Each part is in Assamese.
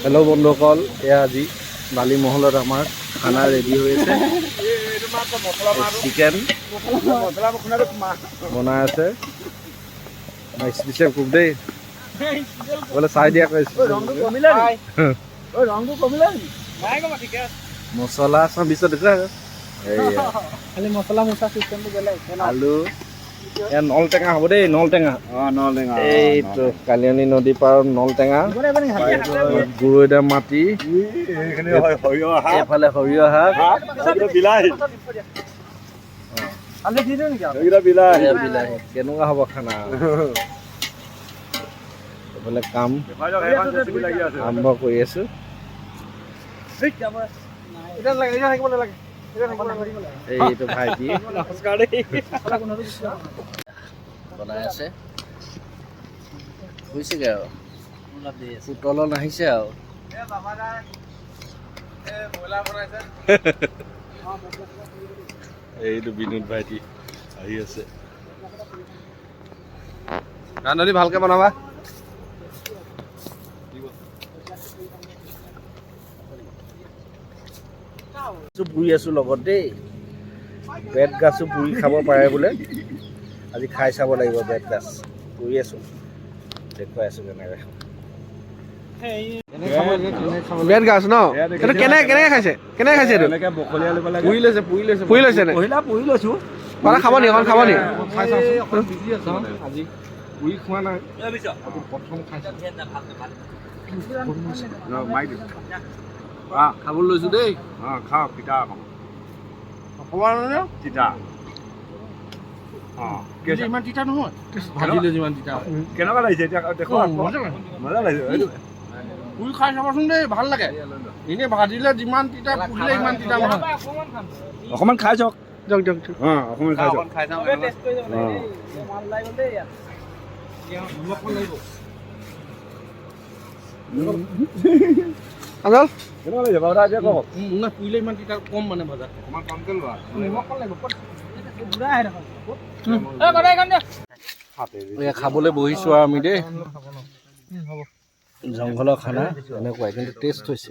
হেল্ল' বন্ধুসকল, এয়া আজি বালি মহলত আমাৰ খানা ৰেডি হৈ আছে। চিকেন বনাই আছে স্পেচিয়েল কুক দেই, বোলে চাই দিয়া মছলা চব বিচত দিছে। আলু এয়া নল টেঙা হ'ব দেই, নল টেঙা। এইটো কালিয়নী নদী পাৰৰ নল টেঙা, গুৰৈদা মাটি, এইফালে সৰিয়হ শাক, বিলাহী। কেনেকুৱা হ'ব খানা? এইফালে কাম আৰম্ভ কৰি আছো। এইটো ভাইটি বনাই আছে, হৈছেগে আৰু পুতলত আহিছে আৰু এইটো বিনোদ ভাইটি আহি আছে। ৰান্ধনি ভালকে বনাবা। পুৰি আছো লগত দেই, বেত গাছো পুৰি খাব পাৰে বোলে। আজি খাই চাব লাগিব। বেত গাছ পুৰি আছো, দেখুৱাই আছো কেনেকে। বেত গাছ ন, এইটো কেনেকে খাইছে? কেনেকে খাইছে এইটো? পুৰি লৈছে নে? মানে খাব নি? অকণ খাব নি? আজি পুৰি খোৱা নাই, প্ৰথম খাবলৈ লৈছো দেই। খাওঁ পিঠা তিতা ইমান তিতা নহয়, ভাজিলে যিমান তিতা। কেনেকুৱা লাগিছে এতিয়া দেখো? মজা লাগিছে। পুৰি খাই চাবচোন দেই, ভাল লাগে। এনেই ভাজিলে যিমান তিতা, পুৰিলে ইমান তিতা নহয়। অকণমান খাই চাওক। দিয়ক অকণমান খাই চাওক। কেনেকুৱা লাগিছে বাৰু এতিয়া কওক? পুৰিলে ইমান তিতা কম, মানে ভজা অকণমান কমকৈ লোৱা। খাবলৈ বহিছো আৰু আমি দেই। জংঘলৰ খানা এনেকুৱাই, কিন্তু টেষ্ট হৈছে।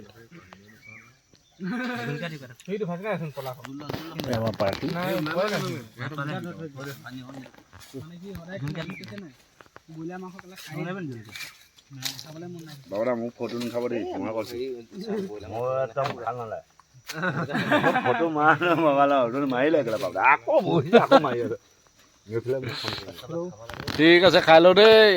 আমাৰ পাৰ্টি বাবুদা মোক ফটো নুঠাব দেই, মই কৈছো মই একদম ভাল নালাগে। ফটো মাৰিলে আকৌ মাৰি আছে। ঠিক আছে, খাই লওঁ দেই।